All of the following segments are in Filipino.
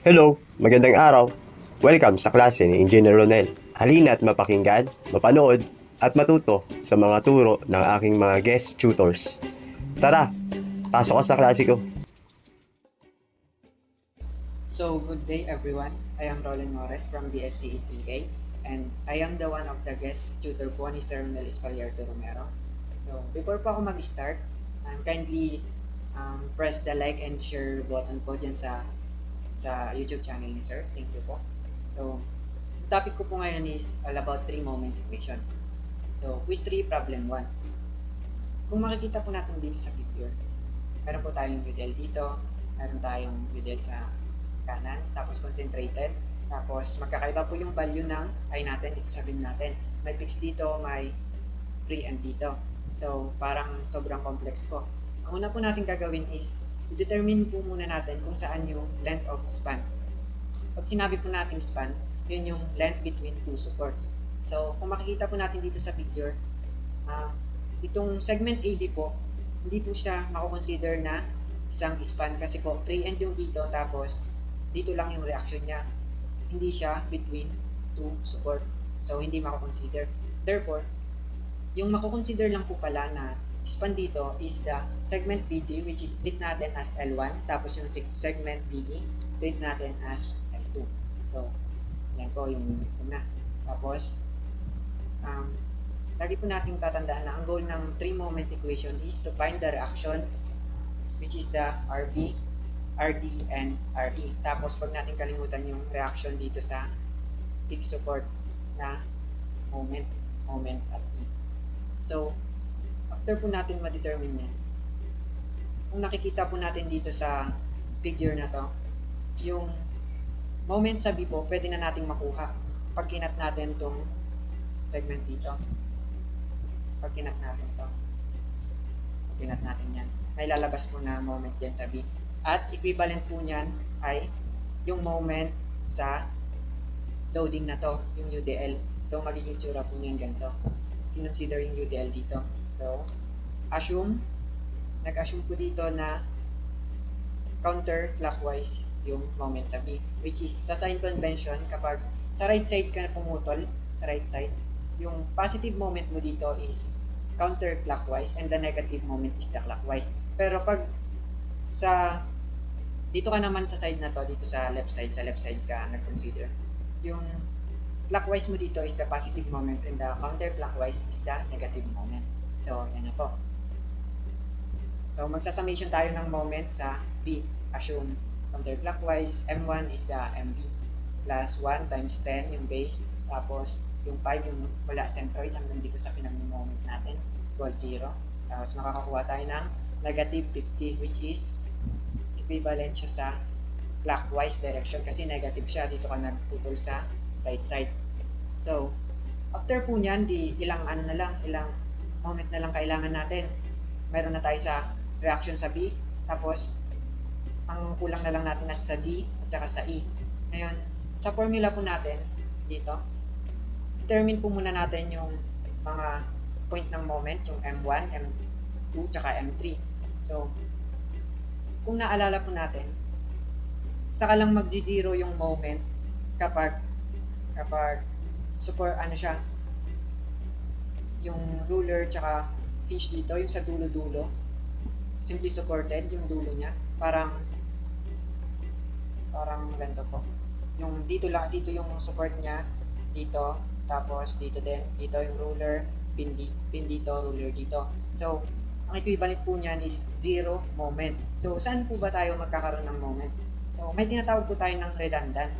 Hello, magandang araw. Welcome sa klase ni Engineer Ronel. Halina at mapakinggan, mapanood, at matuto sa mga turo ng aking mga guest tutors. Tara, pasok ka sa klase ko. So, good day everyone. I am Roland Mores from BSc EPA and I am the one of the guest tutor po ni Sir Mel Espaliarto Romero. So, before po ako mag-start, kindly press the like and share button po dyan sa YouTube channel ni Sir. Thank you po. So, yung topic ko po ngayon is all about 3-moment equation. So, quiz 3, problem 1. Kung makikita po natin dito sa picture, meron po tayong UDL dito, meron tayong UDL sa kanan, tapos concentrated, tapos magkakaiba po yung value ng I natin, dito sabihin natin, may fixed dito, may free and dito. So, parang sobrang complex po. Ang una po natin gagawin is, i-determine po muna natin kung saan yung length of span. Pag sinabi po natin span, yun yung length between two supports. So, kung makikita po natin dito sa picture, itong segment AB po, hindi po siya mako-consider na isang span kasi po free end yung dito, tapos dito lang yung reaction niya. Hindi siya between two support. So, hindi mako-consider. Therefore, yung mako-consider lang po pala na span dito is the segment BD, which is treat natin as L1, tapos yung segment BD, treat natin as L2. So, yan po yung una. Tapos, lagi po natin tatandaan na ang goal ng 3-moment equation is to find the reaction, which is the RB, RD, and RE. Tapos, wag natin kalimutan yung reaction dito sa fixed support na moment at E. So, after po natin ma-determine yan, kung nakikita po natin dito sa figure na to, yung moment sa B po, pwede na nating makuha pag kinat natin itong segment dito. Pag kinat natin to, pag kinat natin yan, may lalabas po na moment yan sa B. At equivalent po niyan ay yung moment sa loading na to, yung UDL. So, magiging tsura po niyan ganito. Consider yung UDL dito. So, nag-assume po dito na counterclockwise yung moment sa B, which is sa sign convention, kapag sa right side ka pumutol, sa right side, yung positive moment mo dito is counterclockwise and the negative moment is the clockwise. Pero pag dito ka naman sa side na to, dito sa left side ka nag-consider, yung clockwise mo dito is the positive moment and the counterclockwise is the negative moment. So, yan na po. So, magsasummation tayo ng moment sa B. Assume counterclockwise, M1 is the MB plus 1 times 10 yung base, tapos yung 5 yung mula centroid hanggang dito sa pinag-moment natin, equal 0. Tapos makakakuha tayo ng negative 50, which is equivalent siya sa clockwise direction kasi negative siya, dito ka nagputol sa right side. So, after po nyan, ilang moment na lang kailangan natin. Meron na tayo sa reaction sa B, tapos ang kulang na lang natin sa D at saka sa E. Ngayon, sa formula po natin dito, determine po muna natin yung mga point ng moment, yung M1, M2, tsaka M3. So, kung naalala po natin, saka lang magzi-zero yung moment kapag support siya, yung ruler tsaka hinge dito, yung sa dulo-dulo, simply supported yung dulo niya, parang ganito po. Yung dito yung support niya, dito, tapos dito din, dito yung ruler, pin dito, ruler dito. So, ang equivalent po niyan is 0 moment. So, saan po ba tayo magkakaroon ng moment? So, may tinatawag po tayo ng redundant.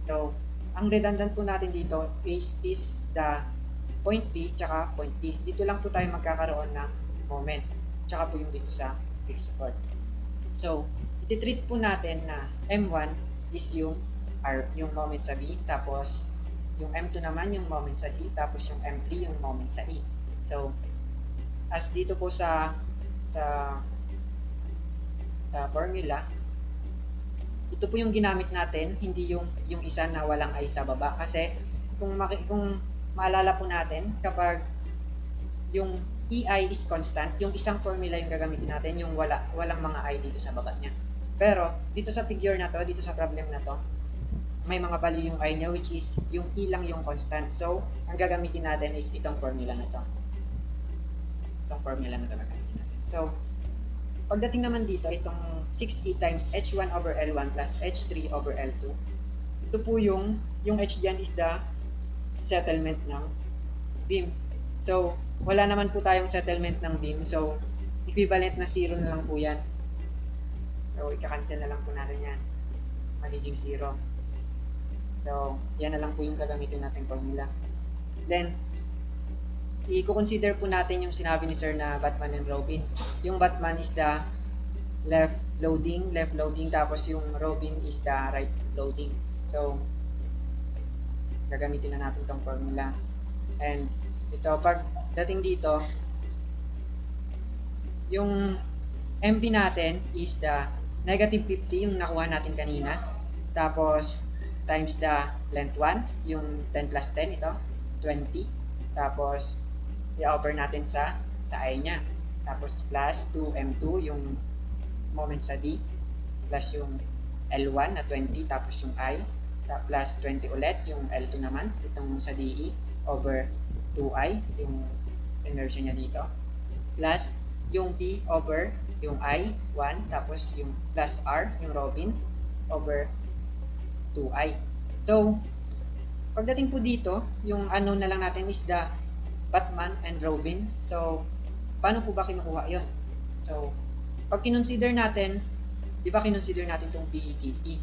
So, ang redundant po natin dito is the point B tsaka point D. Dito lang po tayo magkakaroon ng moment. Tsaka po yung dito sa fixed support. So, iti-treat po natin na M1 is yung moment sa B, tapos yung M2 naman yung moment sa D, tapos yung M3 yung moment sa E. So, as dito po sa formula, ito po yung ginamit natin, hindi yung isa na walang I sa baba. Kasi kung maalala po natin, kapag yung EI is constant, yung isang formula yung gagamitin natin, yung walang mga I dito sa baba niya. Pero, dito sa figure na to, dito sa problem na to, may mga value yung I niya, which is yung E lang yung constant. So, ang gagamitin natin is itong formula na to. Itong formula na to gagamitin natin. So, pagdating naman dito, itong 6E times H1 over L1 plus H3 over L2, ito po yung H dyan is the settlement ng beam. So, wala naman po tayong settlement ng beam. So, equivalent na 0 na lang po yan. So, ika-cancel na lang po natin yan. Magiging 0. So, yan na lang po yung gagamitin natin formula. Then, i-consider po natin yung sinabi ni Sir na Batman and Robin. Yung Batman is the left loading, tapos yung Robin is the right loading. So, gagamitin na natin tong formula. And, ito, pag dating dito, yung MB natin is the negative 50, yung nakuha natin kanina. Tapos, times the length 1, yung 10 plus 10, ito, 20. Tapos, i-over natin sa I niya. Tapos, plus 2M2, yung moment sa D. Plus yung L1 na 20, tapos yung I. Plus 20 ulit, yung L2 naman, itong sa DE, over 2I, yung inertia niya dito. Plus, yung P over yung I, 1, tapos yung plus R, yung Robin, over 2I. So, pagdating po dito, yung unknown na lang natin is the Batman and Robin. So, paano po ba kinukuha yun? So, pag kinonsider natin, di ba kinonsider natin itong PETE?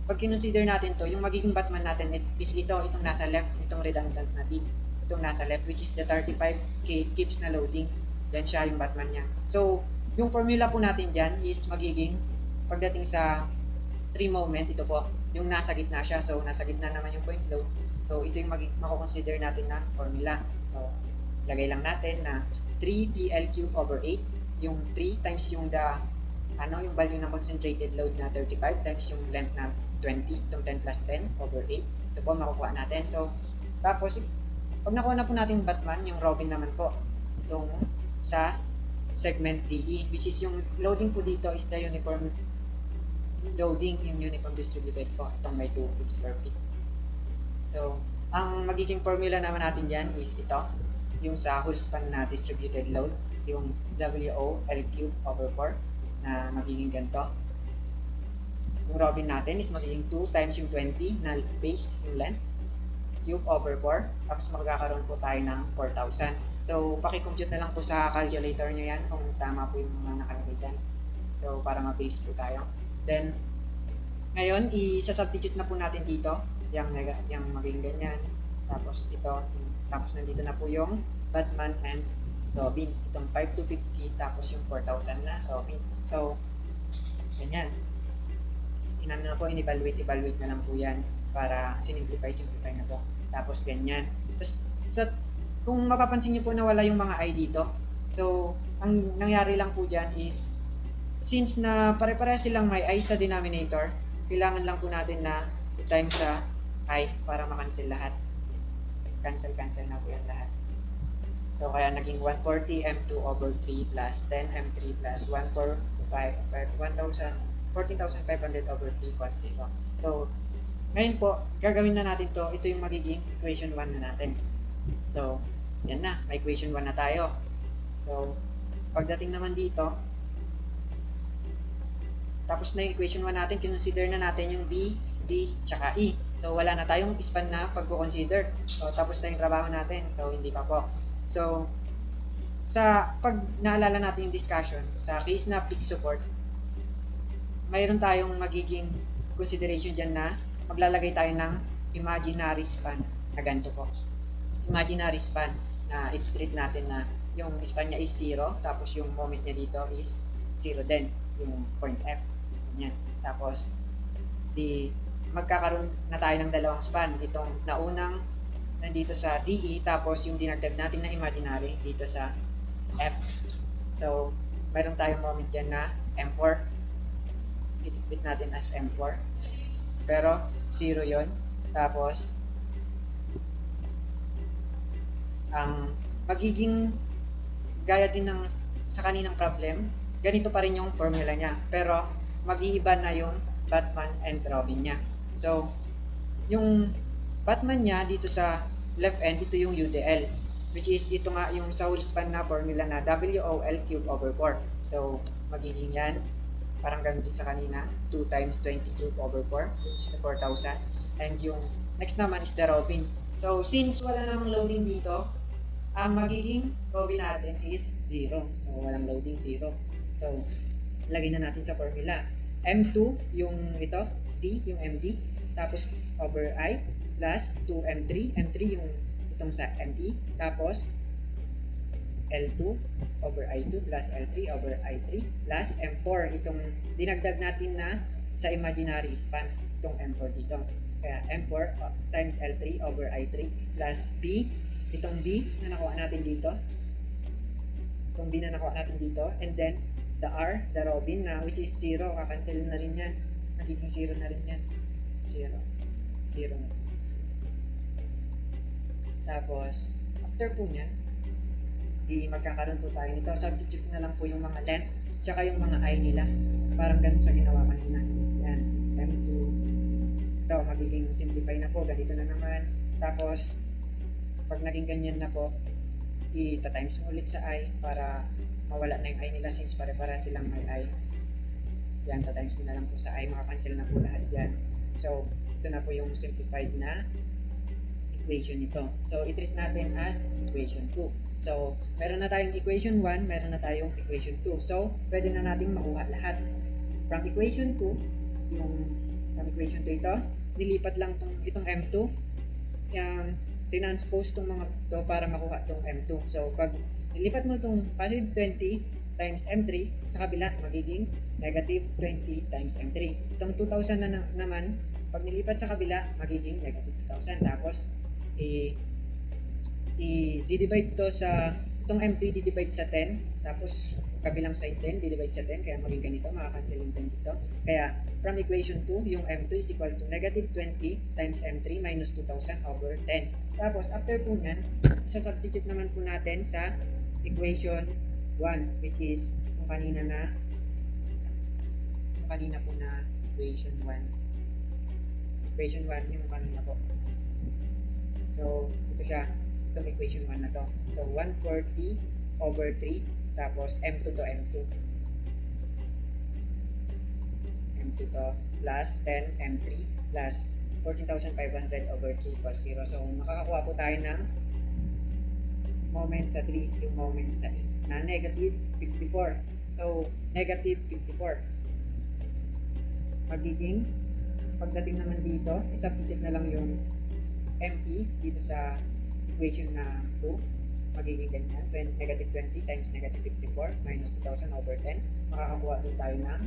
Pag kinonsider natin to, yung magiging Batman natin is ito, itong nasa left, itong redundant natin. Itong nasa left, which is the 35K keeps na loading. Yan siya yung Batman niya. So, yung formula po natin dyan is magiging, pagdating sa 3 moment, ito po, yung nasa gitna siya. So, nasa gitna naman yung point load. So, ito yung mako-consider natin na formula. So, lagay lang natin na 3PL cube over 8. Yung 3 times yung yung value ng concentrated load na 35 times yung length na 20, itong 10 plus 10 over 8. Ito po makukuha natin. So, tapos, pag nakuha na po natin yung Batman, yung Robin naman po, itong sa segment DE, which is yung loading po dito is the uniform loading, yung uniform distributed po. Itong may 2 cubes per feet. So, ang magiging formula naman natin dyan is ito, yung sa whole span na distributed load, yung WO L cube over 4 na magiging ganito. Yung Robin natin is magiging 2 times yung 20 na base, yung length, cube over 4, tapos magkakaroon po tayo ng 4,000. So, paki-compute na lang po sa calculator nyo yan kung tama po yung mga nakalagay dyan. So, para ma-base po tayo. Then, ngayon, isa-substitute na po natin dito, yung magiging ganyan. Tapos ito, tapos nandito na po yung Batman and Robin. Itong 5 to 50, tapos yung 4,000 na Robin. So, ganyan. Inano na po, in-evaluate na lang po yan para simplify na po. Tapos ganyan. Tapos, kung mapapansin niyo po na wala yung mga I dito, so, ang nangyari lang po dyan is, since na pare-pareha silang may I sa denominator, kailangan lang po natin na i-time sa I para makancel lahat. Cancel na po yan lahat. So, kaya naging 140 M2 over 3 plus 10 M3 plus 14,500 over 3 equals 0. So, ngayon po, gagawin na natin to. Ito yung magiging equation 1 na natin. So, yan na. May equation 1 na tayo. So, pagdating naman dito, tapos na yung equation 1 natin, kinonsider na natin yung B, D, tsaka E. So, wala na tayong span na pag-consider. So, tapos na yung trabaho natin. So, hindi pa po. So, pag naalala natin yung discussion, sa case na fixed support, mayroon tayong magiging consideration dyan na maglalagay tayo ng imaginary span na ganito po. Imaginary span na i-treat natin na yung span niya is 0, tapos yung moment niya dito is 0 din, yung point F. Yan. Tapos, magkakaroon na tayo ng dalawang span. Itong naunang nandito sa DE, tapos yung dinagdag natin na imaginary dito sa F. So, mayroon tayong moment dyan na M4. I-treat natin as M4. Pero, 0 yon. Tapos, ang magiging gaya din ng sa kaninang problem, ganito pa rin yung formula niya. Pero, mag-iiba na yung Batman and Robin niya. So, yung Batman niya dito sa left end, ito yung UDL, which is ito nga yung sa whole span na formula na WOL cube over 4. So, magiging yan, parang ganun din sa kanina, 2 times 20 cube over 4, which is 4,000. And yung next naman is the Robin. So, since wala namang loading dito, ang magiging Robin natin is 0. So, walang loading, 0. So, lagay na natin sa formula. M2 yung ito, D yung MD, tapos over I plus 2M3, M3 yung itong sa ME, tapos L2 over I2 plus L3 over I3 plus M4, itong dinagdag natin na sa imaginary span, itong M4 dito. Kaya M4 times L3 over I3 plus B, itong B na nakuha natin dito, itong B na nakuha natin dito, and then the R, the Robin na which is 0, kakancel na rin yan, nagiging 0 na rin yan, 0 na. Tapos after po nyan, di magkakaroon po tayo nito, substitute na lang po yung mga length tsaka yung mga I nila, parang ganun sa ginawa kanina. Yan, M2 ito, magiging simplify na po, ganito na naman. Tapos pag naging ganyan na po, i-times mo ulit sa I para mawala na yung I nila since pare-para silang may I. Yan, times mo na lang po sa I, makakancel na po lahat yan. So, ito na po yung simplified na equation nito. So, i-treat natin as equation 2. So, meron na tayong equation 1, meron na tayong equation 2. So, pwede na natin makuha lahat. From equation 2, from equation 2 ito, nilipat lang itong M2, yung tinranspose itong mga ito para makuha itong M2. So, pag nilipat mo itong positive 20 times M3 sa kabila, magiging negative 20 times M3. Itong 2,000 na naman, pag nilipat sa kabila, magiging negative 2,000. Tapos, i-divide to sa, itong M3 di-divide sa 10, tapos kabilang side 10, di-divide sa 10, kaya maging ganito, makakancel yung 10 dito. Kaya, from equation 2, yung M2 is equal to negative 20 times M3 minus 2,000 over 10. Tapos, after po nyan, substitute naman po natin sa equation 1, which is yung kanina po na equation 1. Equation 1 yung kanina po. So, ito siya, itong equation 1 na to. So, 140 over 3, tapos M2 to M2. M2 to plus 10 M3 plus 14,500 over 3 equals 0. So, makakakuha po tayo ng moment sa 3, yung moment sa E, na negative 54. So, negative 54. Magiging, pagdating naman dito, isubstitute na lang yung ME dito sa equation na 2. Magiging ganyan, negative 20 times negative 54 minus 2,000 over 10. Makakakuha din tayo ng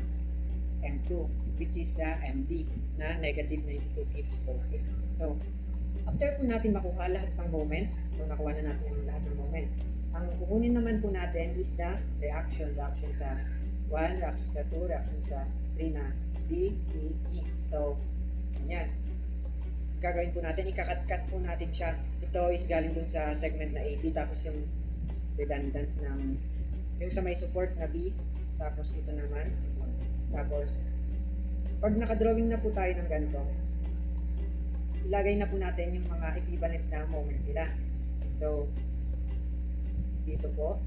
M2, which is the MD na negative 92 kips per feet. So, after po natin makuha lahat ng moment, so nakuha na natin ang lahat ng moment, ang kukunin naman po natin is the reaction sa 1, reaction sa 2, reaction sa 3 na D, C, E. So, ganyan. Gagawin po natin, ikakat-cut po natin siya. Ito is galing dun sa segment na AB, tapos yung redundant ng, yung sa may support na B, tapos ito naman. Tapos, pag nakadrawing na po tayo ng ganito, ilagay na po natin yung mga equivalent na moment nila. So, dito po,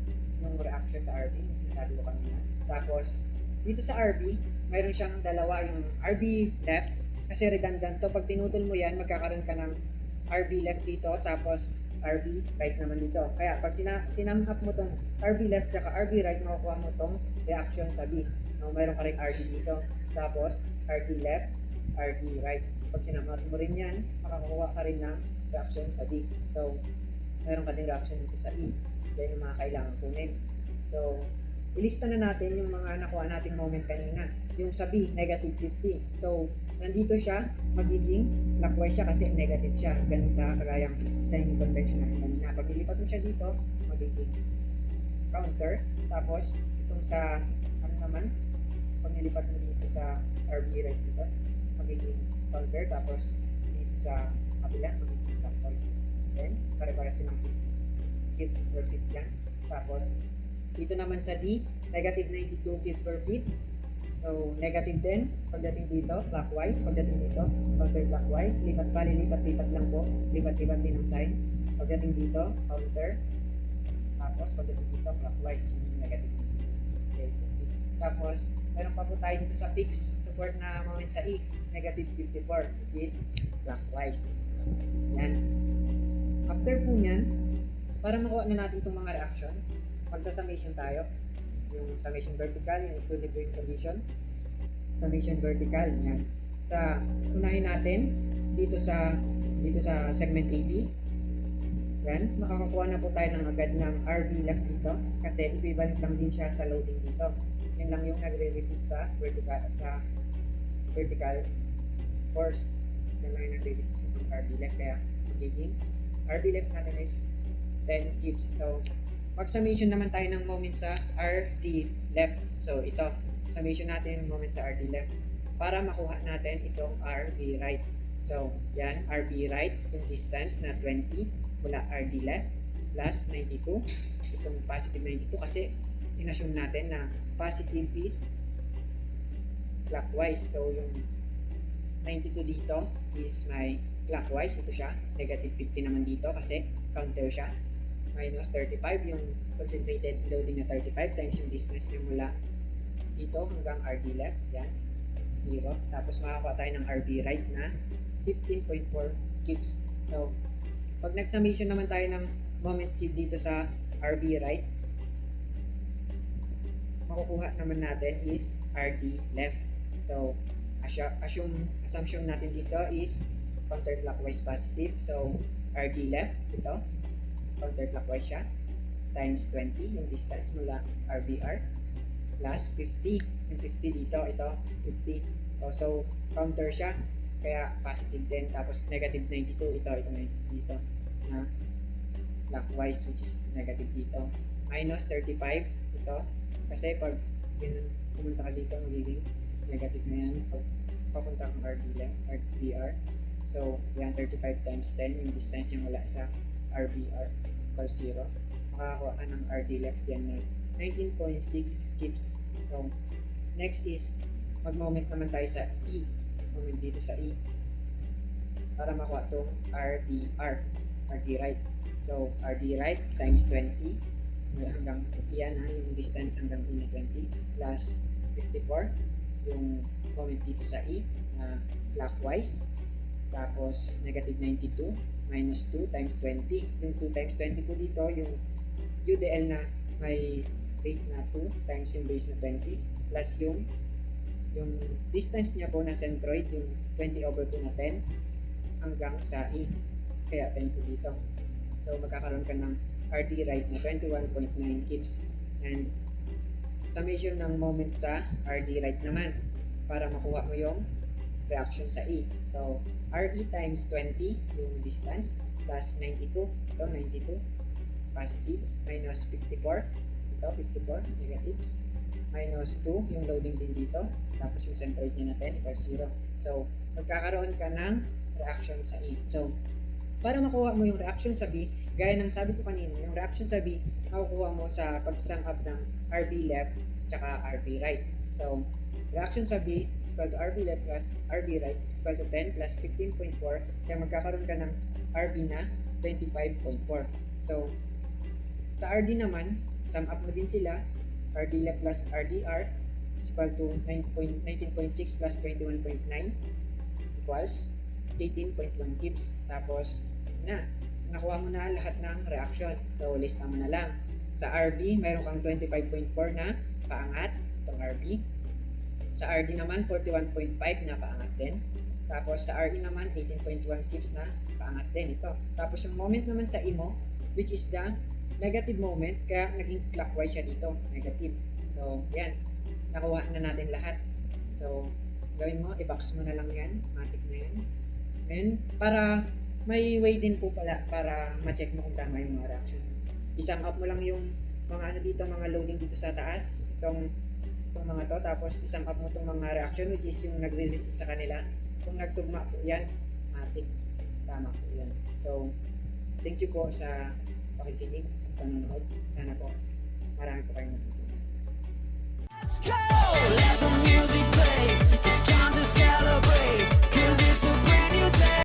yung reaction sa RB, yung sinasabi ko kanina. Tapos, dito sa RB, mayroon siyang dalawa, yung RB left, kasi redundant to. Pag pinutol mo yan, magkakaroon ka ng RB left dito, tapos RB right naman dito. Kaya, pag sinam up mo tong RB left at RB right, makukuha mo tong reaction sa B. No, mayroon ka rin RB dito. Tapos, RB left, RB right. Pag sinamat mo rin yan, makakuha ka rin ng reaction sa D. So, mayroon ka din reaction dito sa E. Yan yung mga kailangan kunin. So, ilista na natin yung mga nakuha nating moment kanina. Yung sa B, negative 50. So, nandito siya, magiging clockwise siya kasi negative siya. Ganun sa kagayang sign convention natin kanina. Pag ilipat mo siya dito, magiging counter. Tapos, itong sa, ano naman, pag nilipat mo dito sa RB right dito, magiging counter. Tapos, dito sa kabila, magiging clockwise. Then, pare-pare silang feet per feet yan. Tapos, dito naman sa D, negative 92 feet per feet. So, negative din, pagdating dito, clockwise, pagdating dito, counterclockwise, lipat bali, lipat-lipat lang po, lipat-lipat din ang sign. Pagdating dito, counter, tapos pagdating dito, clockwise, yung negative. Okay. Tapos, meron pa po tayo dito sa fixed support na moment sa E, negative 54, which is clockwise. Yan. After po nyan, para makuha na natin itong mga reaction, magsa-summation tayo. Yung summation vertical, yung equilibrium condition. Summation vertical, yan. Sa unahin natin dito sa segment AB. Yan, makakakuha na po tayo ng agad ng RB left dito kasi equivalent lang din siya sa loading dito. Yan lang yung nagre-resist sa vertical force. Yan lang yung nagre-resist ng RB left kaya magiging RB left natin is 10 gives. So, mag-summation naman tayo ng moment sa RD left. So, ito, summation natin yung moment sa RD left para makuha natin itong RB right. So, yan, RB right, yung distance na 20 mula RD left plus 92. Itong positive 92 kasi inassume natin na positive is clockwise. So, yung 92 dito is may clockwise. Ito siya. Negative 50 naman dito kasi counter siya. Minus 35, yung concentrated loading na 35 times yung distance niya mula dito hanggang RD left, yan, 0. Tapos makakuha tayo ng RB right na 15.4 gives. So, pag nag-summation naman tayo ng moment shift dito sa RB right, makukuha naman natin is RD left. So, assumption natin dito is counterclockwise positive. So, RD left, ito, counterclockwise siya, times 20 yung distance mula RBR plus 50 yung 50 dito, ito 50. So counter siya kaya positive 10 tapos negative 92 ito dito na clockwise which is negative dito minus 35 ito kasi pag pumunta ka dito magiging negative na yan pag papunta kang RBR. So yan 35 times 10 yung distance niya mula sa RBR equals 0. Makakakuha ka ng RD left yan na 19.6 gives. So, next is mag-moment naman tayo sa E. Moment dito sa E. Para makuha itong RDR. RD right. So, RD right times 20. Hanggang yan ha, yung distance hanggang E na 20 plus 54. Yung moment dito sa E na clockwise. Tapos, negative 92 minus 2 times 20. Yung 2 times 20 po dito, yung UDL na may rate na 2 times yung base na 20 plus yung distance niya po na centroid, yung 20 over 2 na 10 hanggang sa E. Kaya 10 po dito. So, magkakaroon ka ng RD right na 21.9 gives. And summation ng moment sa RD right naman para makuha mo yung reaction sa E. So, RE times 20 yung distance plus 92. Ito, 92 positive minus 54. Ito, 54 negative. Minus 2 yung loading din dito. Tapos yung centroid niya na 10 equals 0. So, magkakaroon ka ng reaction sa E. So, para makuha mo yung reaction sa B, gaya ng sabi ko kanina, yung reaction sa B, makukuha mo sa pag-sum up ng RB left tsaka RB right. So, reaction sa B is equal to RB left plus RB right is equal to 10 plus 15.4. Kaya magkakaroon ka ng RB na 25.4. So, sa RD naman, sum up mo din sila. RD left plus RDR is equal to 19.6 plus 21.9 equals 18.1 gives. Tapos, nakuha mo na lahat ng reaction. So, lista mo na lang. Sa RB, mayroon kang 25.4 na paangat. Itong RB. Sa RD naman, 41.5 na paangat din. Tapos sa RE naman, 18.1 gives na paangat din ito. Tapos yung moment naman sa IMO, which is the negative moment, kaya naging clockwise siya dito, negative. So, yan. Nakuha na natin lahat. So, gawin mo, i-box mo na lang yan. Matik na yan. And para may way din po pala para ma-check mo kung tama yung mga reaction. I-sum up mo lang yung mga ano dito, mga loading dito sa taas. Itong mga to, tapos isum up mo itong mga reaction which is yung nagre-resist sa kanila. Kung nagtugma po yan, matik, tama po yan. So, thank you po sa pakikinig at panonood. Sana po marami po kayong natutunan. Let's go!